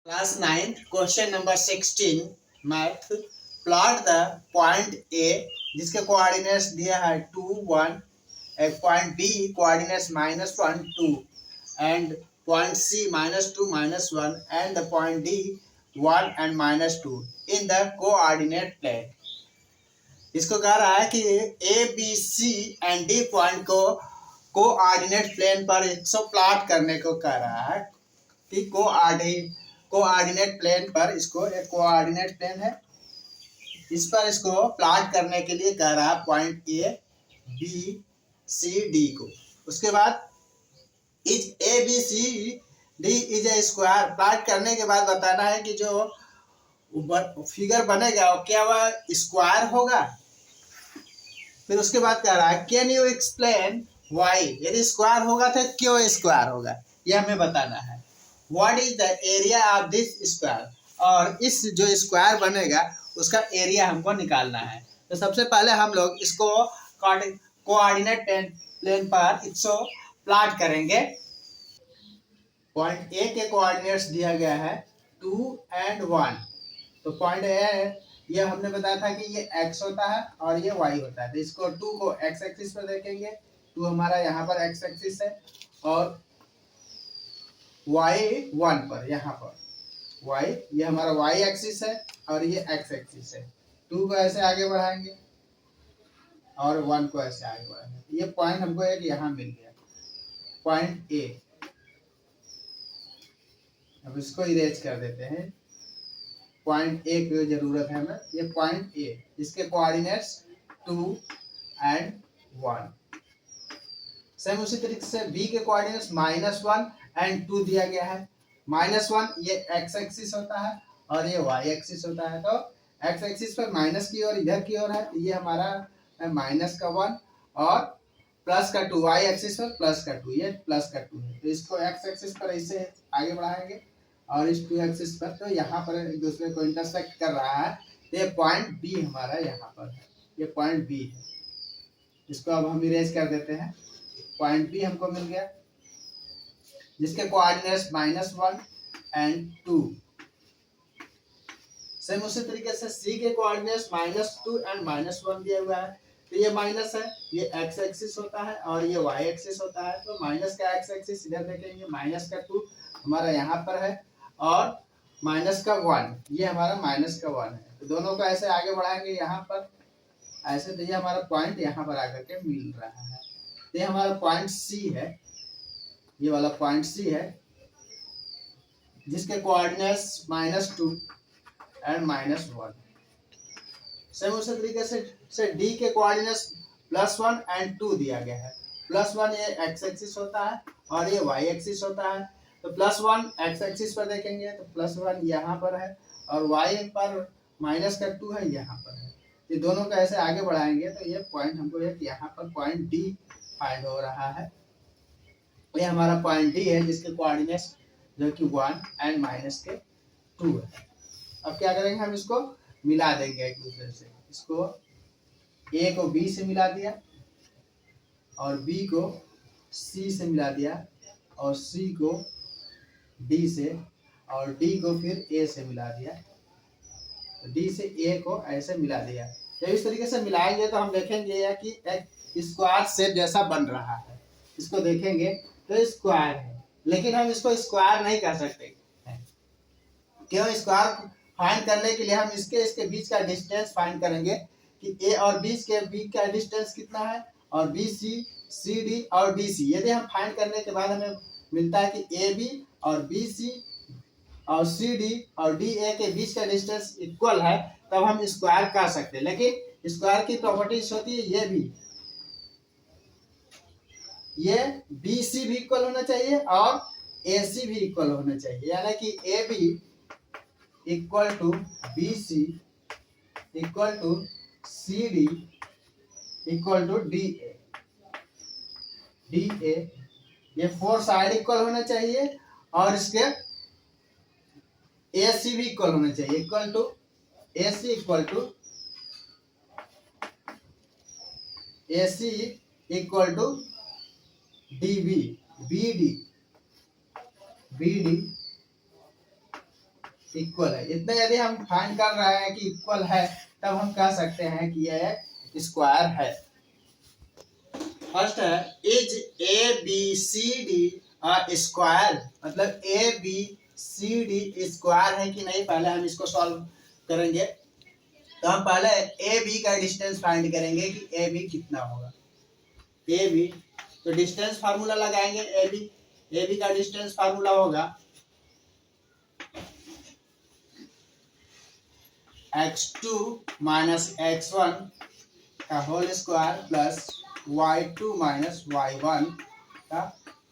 Class 9, question number 16, math. Plot the point A जिसके coordinates दिया है 2 1, point B coordinates -1 2 and point C -2 -1 and the point D 1 and -2 in the coordinate plane. इसको कह रहा है कि A B C and D point को coordinate plane पर इसको प्लॉट करने को कह रहा है कि कोऑर्डिनेट प्लेन पर इसको एक कोऑर्डिनेट प्लेन है, इस पर इसको प्लॉट करने के लिए कह रहा है point A B C D को। उसके बाद is A B C D is a square. Plot करने के बाद बताना है कि जो फिगर बनेगा वो क्या वह स्क्वायर होगा। फिर उसके बाद कह रहा है कैन यू एक्सप्लेन वाई। यदि स्क्वायर होगा तो क्यों स्क्वायर होगा, यह हमें बताना है। What is the area of this square. और इस जो स्क्वायर बनेगा उसका एरिया हमको निकालना है। तो सबसे पहले हम लोग इसको कोऑर्डिनेट प्लेन पर इसको प्लॉट करेंगे। पॉइंट ए के कोऑर्डिनेट्स दिया गया है 2 and 1। तो पॉइंट ए ये हमने बताया था कि ये x होता है और ये y होता है। तो इसको 2 को x एक्सिस पर देखेंगे, 2 हमारा यहाँ पर x एक्सिस है और y 1 पर, यहाँ पर y ये हमारा y एक्सिस है और ये x एक्सिस है। 2 को ऐसे आगे बढ़ाएंगे और 1 को ऐसे आगे बढ़ाएंगे। ये पॉइंट हमको एक यहाँ मिल गया, पॉइंट ए। अब इसको इरेज कर देते हैं। पॉइंट ए की जरूरत है हमें। ये पॉइंट ए, इसके कोऑर्डिनेट्स 2 and 1। सेम उसी तरीके से बी के कोऑर्डिनेट्स -1 and 2 दिया गया है। -1 ये x एक्सिस होता है और ये y एक्सिस होता है। तो x एक्सिस पर माइनस की ओर इधर की ओर है, ये हमारा -1 और +2, y एक्सिस पर +2, ये +2 है। तो इसको x एक्सिस पर ऐसे आगे बढ़ाएंगे और इस 2 एक्सिस पर, तो यहाँ पर एक दूसरे को इंटरसेक्ट कर रहा है। तो ये पॉइंट बी हमारा यहाँ पर है, ये पॉइंट बी है। इसको अब हम इरेज कर देते हैं। पॉइंट बी हमको मिल गया जिसके कोऑर्डिनेट्स -1 and 2। सेम उसी तरीके से सी के कोऑर्डिनेट्स -2 and -1 दिया हुआ है। तो ये माइनस है, ये x एक्सिस होता है और ये y एक्सिस होता है। तो माइनस का x एक्सिस इधर देखेंगे, -2 हमारा यहाँ पर है और -1 ये हमारा -1 है। तो दोनों को ऐसे आगे बढ़ाएंगे यहाँ पर ऐसे, तो ये हमारा पॉइंट यहाँ पर आकर के मिल रहा है। तो ये हमारा पॉइंट सी है, ये वाला पॉइंट सी है जिसके कोऑर्डिनेट्स -2 and -1। सेम उसी तरीके से डी के कोऑर्डिनेट्स +1 and 2 दिया गया है। +1 ये x एक्सिस होता है और ये y एक्सिस होता है। तो +1 x एक्सिस पर देखेंगे तो +1 यहाँ पर है और y पर -2 है, यहाँ पर है। ये दोनों को ऐसे आगे बढ़ाएंगे तो ये पॉइंट हमको एक यहाँ पर पॉइंट डी फाइंड हो रहा है। ये हमारा पॉइंट डी है जिसके कोऑर्डिनेट्स जो कि 1 and -2 है। अब क्या करेंगे, हम इसको मिला देंगे एक दूसरे से। इसको ए को बी से मिला दिया और बी को सी से मिला दिया और सी को डी से और डी को फिर ए से मिला दिया, डी से ए को ऐसे मिला दिया। जब इस तरीके से मिलाएंगे तो हम देखेंगे कि एक स्क्वायर शेप जैसा बन रहा है। इसको देखेंगे तो स्क्वायर है, लेकिन हम इसको स्क्वायर नहीं कर सकते। क्यों? स्क्वायर फाइंड करने के लिए हम इसके बीच का डिस्टेंस फाइंड करेंगे कि ए और बी के बीच का डिस्टेंस कितना है और बी सी सी डी और डी सी। यदि हम फाइंड करने के बाद हमें मिलता है कि ए बी और बी सी और सी डी और डी ए के बीच का डिस्टेंस इक्वल है, तब हम स्क्वायर कर सकते हैं। लेकिन स्क्वायर की प्रॉपर्टीज होती है ये बी सी भी इक्वल होना चाहिए और ए सी भी इक्वल होना चाहिए। यानी कि A B equal to B C equal to C D equal to D A. ये 4 साइड इक्वल होना चाहिए और इसके ए सी भी इक्वल होना चाहिए। Equal to A C equal to A C equal to D B B D equal है। इतना यदि हम फाइंड कर रहे हैं कि इक्वल है, तब हम कह सकते हैं कि यह स्क्वायर है। फर्स्ट है, is A B C D square, मतलब A B C D square है कि नहीं, पहले हम इसको सॉल्व करेंगे। तो हम पहले ए बी का डिस्टेंस फाइंड करेंगे कि ए बी कितना होगा। ए बी, तो डिस्टेंस फार्मूला लगाएंगे। ए बी का डिस्टेंस फार्मूला होगा x2 माइनस x1 का whole square plus y2 minus y1 का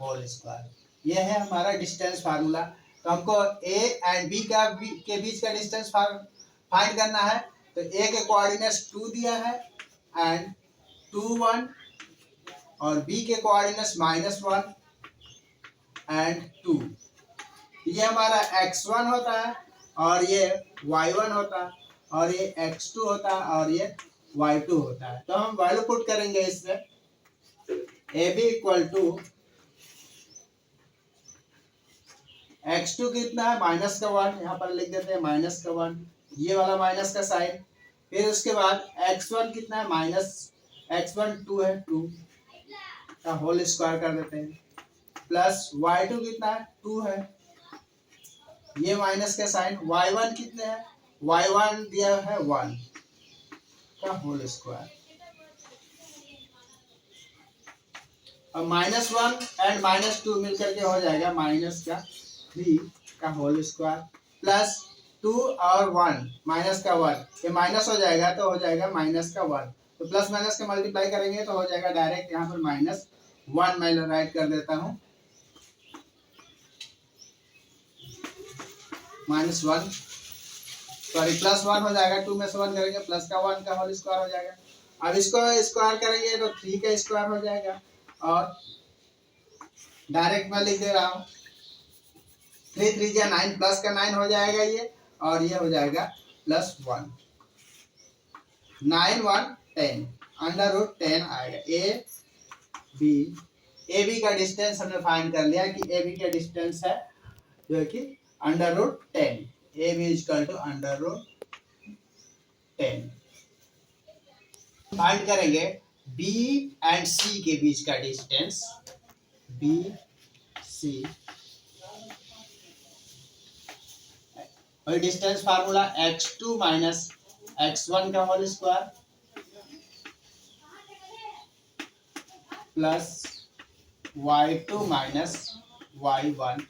होल स्क्वायर। यह है हमारा डिस्टेंस फार्मूला। तो हमको a एंड b के बीच का डिस्टेंस फाइंड करना है। तो a के कोऑर्डिनेट्स 2 दिया है एंड 2 1, और b के कोऑर्डिनेट्स -1 एंड 2। ये हमारा x1 होता है और ये y1 होता है और ये x2 होता है और ये y2 होता है। तो हम वैल्यू पुट करेंगे इसमें। AB इक्वल टू x2 कितना है, -1, यहाँ पर लिख देते हैं -1, ये वाला माइनस का साइन। फिर उसके बाद x1 कितना है, -x1 2 है, 2 का होल स्क्वायर कर देते हैं, प्लस y2 कितना है, 2 है, ये माइनस का साइन। y1 कितने हैं, y1 दिया है 1 का होल स्क्वायर। अब -1 एंड -2 मिलकर के हो जाएगा -3 का होल स्क्वायर, प्लस 2 और 1 माइनस का 1, ये माइनस हो जाएगा तो हो जाएगा -1। तो प्लस माइनस का मल्टीप्लाई करेंगे तो हो जाएगा डायरेक्ट, यहाँ पर -1 मैं राइट कर देता हूँ, -1 सॉरी +1 हो जाएगा, 2 में से 1 करेंगे प्लस का 1 का होल स्क्वायर हो जाएगा। अब इसको स्क्वायर करेंगे तो 3 का स्क्वायर हो जाएगा, और डायरेक्ट मैं लिख दे रहा हूँ 3 3 या 9, प्लस का 9 हो जाएगा ये, और ये हो जाएगा +1, 9 1 10 √10 आएगा। ए बी का डिस्टेंस हमने फाइंड कर लिया कि ए बी का डिस्टेंस है जो कि √10, A B equal to √10। Find करेंगे बी एंड सी के बीच का डिस्टेंस, बी सी, और distance formula x2 minus x1 का whole square plus y2 minus y1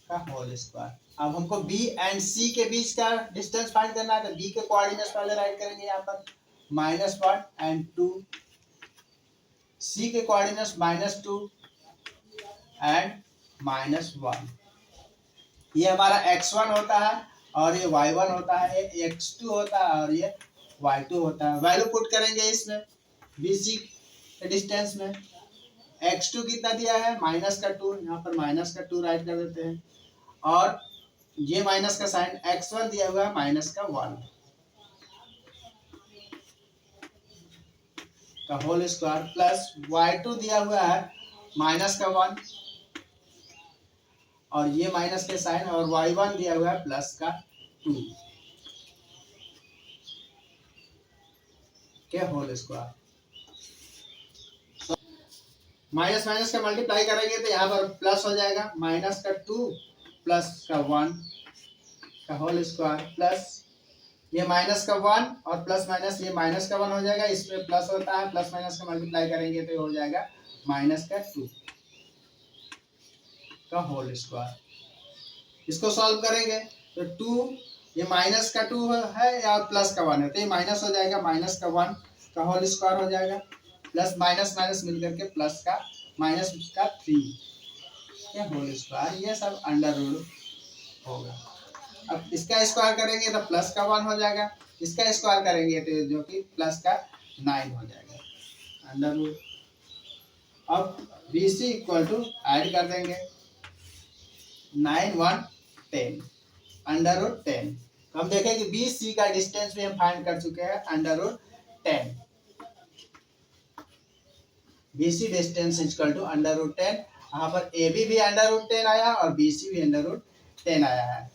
का होल स्क्वायर। अब हमको b एंड c के बीच का डिस्टेंस फाइंड करना है। तो b के कोऑर्डिनेट्स पहले राइट करेंगे यहाँ पर -1 एंड 2, c के कोऑर्डिनेट्स -2 एंड -1। ये हमारा x1 होता है और ये y1 होता है, ये x2 होता है और ये y2 होता है। वैल्यू पुट करेंगे इसमें bc के डिस्टेंस में। x2 कितना दिया है, -2, यहाँ पर -2 राइट कर देते हैं, और ये माइनस का साइन, x1 दिया हुआ है -1 का होल स्क्वायर, प्लस y2 दिया हुआ है -1 और ये माइनस के साइन, और y1 दिया हुआ है +2 के होल स्क्वायर। माइनस माइनस का मल्टीप्लाई करेंगे तो यहाँ पर प्लस हो जाएगा, -2 +1 का होल स्क्वायर, प्लस ये -1 और प्लस माइनस ये -1 हो जाएगा, इसमें प्लस होता है, प्लस माइनस का मल्टीप्लाई करेंगे तो हो जाएगा -2 का होल स्क्वायर। इसको सॉल्व करेंगे तो 2, ये -2 है या प्लस का 1 है, तो ये माइनस हो जाएगा, -1 का होल स्क्वायर हो जाएगा, प्लस माइनस माइनस मिलकर के प्लस का -3 के होल स्क्वायर। ये सब अंडर रूट होगा। अब इसका स्क्वायर करेंगे तो प्लस का 1 हो जाएगा, इसका स्क्वायर करेंगे तो जो कि प्लस का 9 हो जाएगा अंडर रूट। अब B C equal to add कर देंगे 9 1 10 अंडर रूट 10। हम देखें कि बी सी का डिस्टेंस भी हम फाइंड कर चुके हैं under root 10। B C distance equal to under root 10। यहाँ पर ए बी भी अंडर रूट 10 आया और बी सी भी अंडर रूट 10 आया है।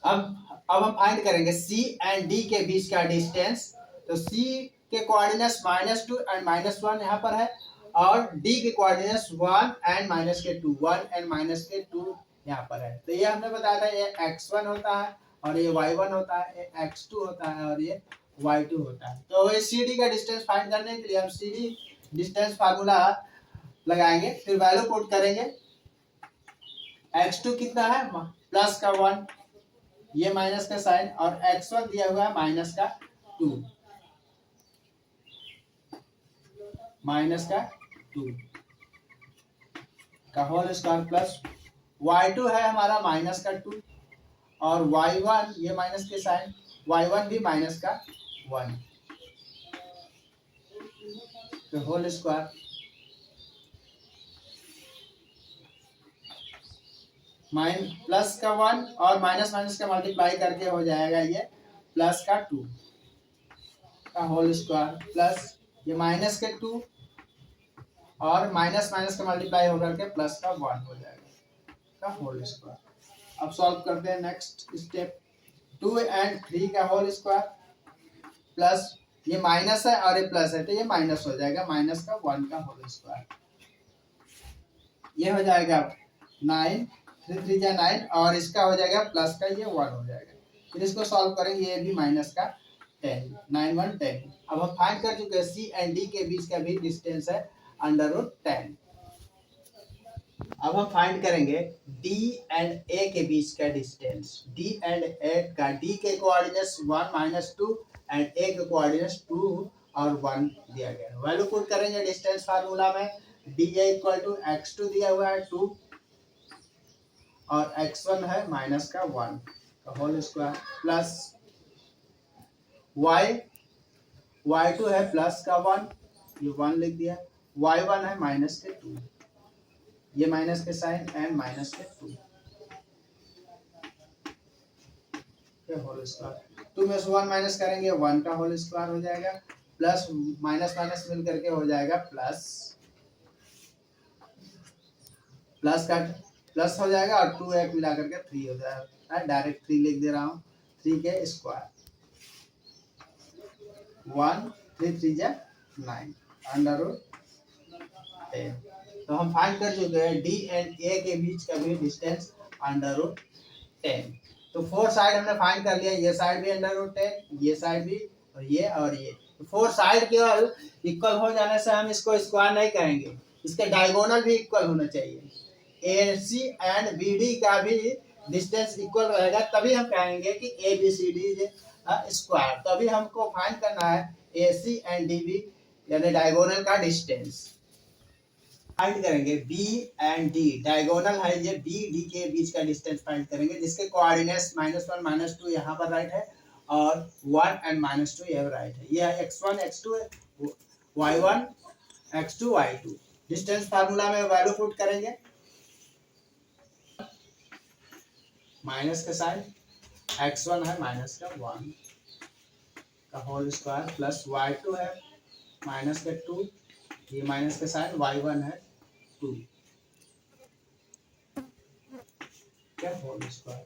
अब हम फाइंड करेंगे सी एंड डी के बीच का डिस्टेंस। तो सी के कोऑर्डिनेट्स -2 एंड -1 यहाँ पर है, और डी के कोऑर्डिनेट्स 1 एंड -2, 1 एंड -2 यहाँ पर है। तो ये हमने बताया था, ये x1 होता है और ये y1 होता है, ये x2 होता है और ये y2 होता है। तो ये सी डी का डिस्टेंस फाइंड करने के लिए हम सी डी डिस्टेंस फार्मूला लगाएंगे, फिर वैल्यू पुट करेंगे। x2 कितना है, प्लस का 1, ये माइनस का साइन, और x1 दिया हुआ है -2, -2 का होल स्क्वायर, प्लस y2 है हमारा -2, और y1 ये माइनस के साइन, y1 भी -1 तो होल स्क्वायर, प्लस का 1 और माइनस माइनस का मल्टीप्लाई करके हो जाएगा ये प्लस का 2 का होल स्क्वायर, प्लस ये -2 और माइनस माइनस का मल्टीप्लाई होकर के प्लस का 1 हो जाएगा का होल स्क्वायर। अब सॉल्व करते हैं नेक्स्ट स्टेप। 2 एंड 3 का होल स्क्वायर, प्लस ये माइनस है और ये प्लस है तो ये माइनस हो जाएगा, माइनस का 1 का होल स्क्वायर, ये हो जाएगा 9, 3 3 जा 9, और इसका हो जाएगा प्लस का ये 1 हो जाएगा। फिर इसको सॉल्व करेंगे, ये भी माइनस का 10, 9 1 10। अब हम फाइंड कर चुके हैं सी एंड डी के बीच का भी डिस्टेंस है √10। अब हम फाइंड करेंगे डी एंड ए के बीच का डिस्टेंस। डी एंड ए का, डी के कोऑर्डिनेट्स 1 -2 एंड ए के कोऑर्डिनेट्स 2 और 1 दिया गया है। वैल्यू पुट करेंगे डिस्टेंस फार्मूला में, डी ए = x2 दिया हुआ है 2, और x1 है -1 का होल स्क्वायर, प्लस y2 है प्लस का 1, ये 1 लिख दिया, y1 है -2, ये माइनस के साइन एंड -2 के होल स्क्वायर। 2 में से 1 माइनस करेंगे 1 का होल स्क्वायर हो जाएगा, प्लस माइनस माइनस मिल करके हो जाएगा प्लस हो जाएगा, और 2 एक मिला करके 3 हो जाएगा, डायरेक्ट 3 लिख दे रहा हूँ, 3 के स्क्वायर, 1 3 3 जा 9 √10। तो हम फाइंड कर चुके हैं डी एंड ए के बीच का भी डिस्टेंस √10। तो 4 साइड हमने फाइंड कर लिया, ये साइड भी √10, ये साइड भी, और ये तो 4 साइड केवल इक्वल हो जाने से हम इसको स्क्वायर नहीं कहेंगे, इसके डायगोनल भी इक्वल होना चाहिए। AC एंड BD का भी डिस्टेंस इक्वल रहेगा, तभी हम कहेंगे कि ABCD स्क्वायर। तभी हमको फाइंड करना है AC एंड DB यानी डायगोनल का डिस्टेंस। फाइंड करेंगे B एंड D, डायगोनल है ये, B D के बीच का डिस्टेंस फाइंड करेंगे, जिसके कोऑर्डिनेट्स -1 -2 यहाँ पर राइट है, और 1 एंड -2 यहाँ राइट है। ये x1 x2 y1 x2 y2। Distance formula में वैल्यू पुट करेंगे, माइनस का साइन, x1 है -1 का होल स्क्वायर, प्लस y2 है -2, ये माइनस का साइन, y1 है 2 क्या होल स्क्वायर,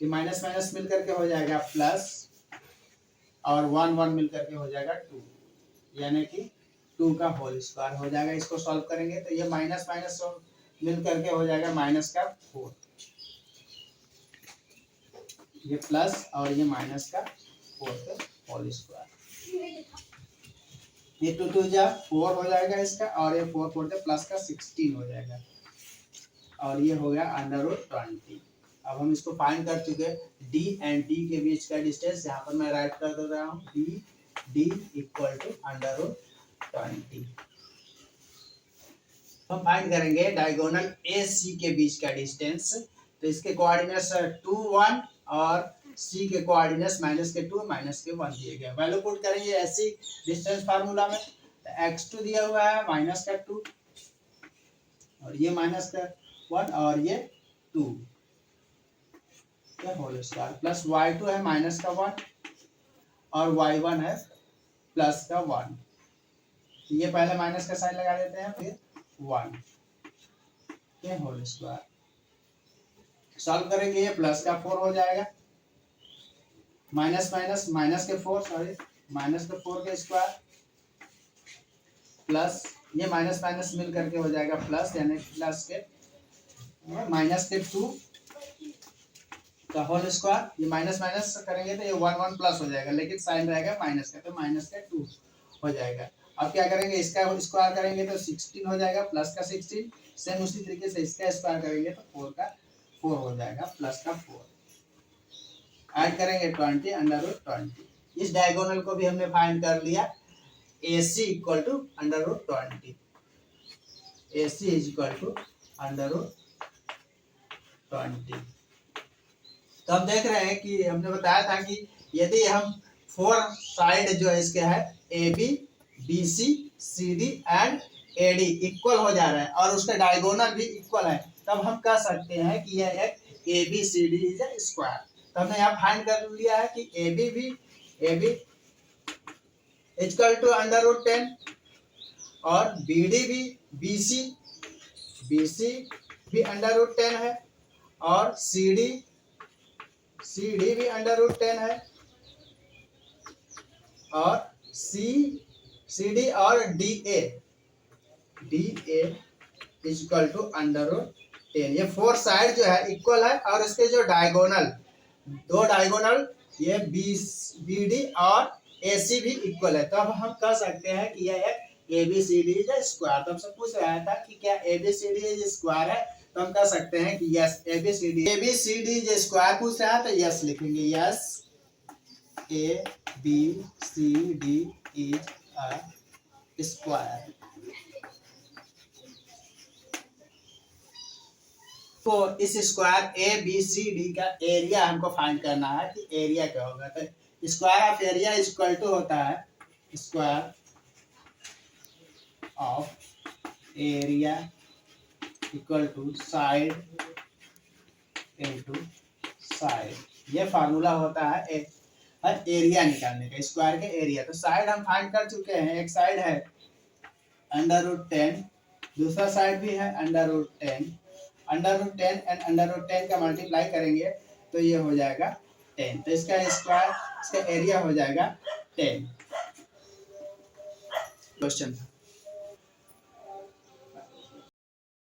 ये माइनस माइनस मिल करके हो जाएगा प्लस, और 1 1 मिल करके हो जाएगा 2, यानी कि 2 का होल स्क्वायर हो जाएगा। इसको सॉल्व करेंगे तो ये माइनस माइनस मिल करके हो जाएगा -4, ये प्लस और ये -4 का होल स्क्वायर, ये 2 2 जा 4 हो जाएगा इसका, और ये 4 4 जा प्लस का 16 हो जाएगा, और ये हो गया √20। अब हम इसको फाइंड कर चुके हैं D एंड D के बीच का डिस्टेंस, यहाँ पर मैं राइट कर दे रहा हूँ, D =√20। हम फाइंड करेंगे डायगोनल AC के बीच का डिस्टेंस। तो इसके कोऑर्डिनेट्स 2 1 और C के कोऑर्डिनेट्स -2 -1 दिए गए। वैल्यू पुट करेंगे ऐसी डिस्टेंस फार्मूला में, तो x2 दिया हुआ है -2, और ये -1 और ये 2 क्या होल स्क्वायर, प्लस y2 है -1 और y1 है +1, ये पहले माइनस का साइन लगा देते हैं, फिर 1 के होल स्क्वायर। सॉल्व करेंगे, ये +4 हो जाएगा, माइनस माइनस माइनस के 4 सॉरी माइनस के 4 के स्क्वायर प्लस ये माइनस माइनस मिल करके हो जाएगा प्लस, यानी प्लस के माइनस के 2 का होल स्क्वायर। ये माइनस माइनस करेंगे तो ये 1 प्लस हो जाएगा, लेकिन साइन रहेगा माइनस का, तो माइनस का 2 हो जाएगा। अब क्या करेंगे, इसका स्क्वायर करेंगे तो 16 हो जाएगा, प्लस का 16। सेम उसी तरीके से इसका स्क्वायर करेंगे तो 4 का 4 हो जाएगा, प्लस का 4। ऐड करेंगे 20 अंडर रूट 20। इस डायगोनल को भी हमने फाइंड कर लिया। AC equal to under root 20। AC is equal to under root 20। तो हम देख रहे हैं कि हमने बताया था कि यदि हम 4 साइड जो है इसके है AB BC CD and AD equal हो जा रहा है और उसका डायगोनल भी इक्वल है, तब हम कह सकते हैं कि यह एक ABCD इज ए स्क्वायर। तो हमने यहाँ फाइंड कर लिया है कि AB equal to under root 10 और BD भी BC भी अंडर रूट 10 है और CD भी अंडर रूट 10 है और CD और DA equal to under root 10। ये 4 साइड जो है इक्वल है और इसके जो डायगोनल, दो डायगोनल ये BD और AC भी इक्वल है। तो अब हम कह सकते हैं कि यह एक ABCD इज स्क्वायर। तो हमसे पूछ रहा था कि क्या ABCD इज स्क्वायर है, तो हम कह सकते हैं कि यस ABCD इज स्क्वायर पूछ रहा है तो यस लिखेंगे, yes ABCD is a square. तो इस स्क्वायर ABCD का एरिया हमको फाइंड करना है कि एरिया क्या होगा। तो square of area equal to होता है square of area equal to side into side. ये फार्मूला होता है एरिया निकालने का, स्क्वायर के एरिया। तो साइड हम फाइंड कर चुके हैं, एक साइड है अंडर रूट 10, दूसरा साइड भी है under root 10। Under root 10 and under root 10 का मल्टीप्लाई करेंगे तो ये हो जाएगा 10। तो इसका स्क्वायर, इसका एरिया हो जाएगा 10। क्वेश्चन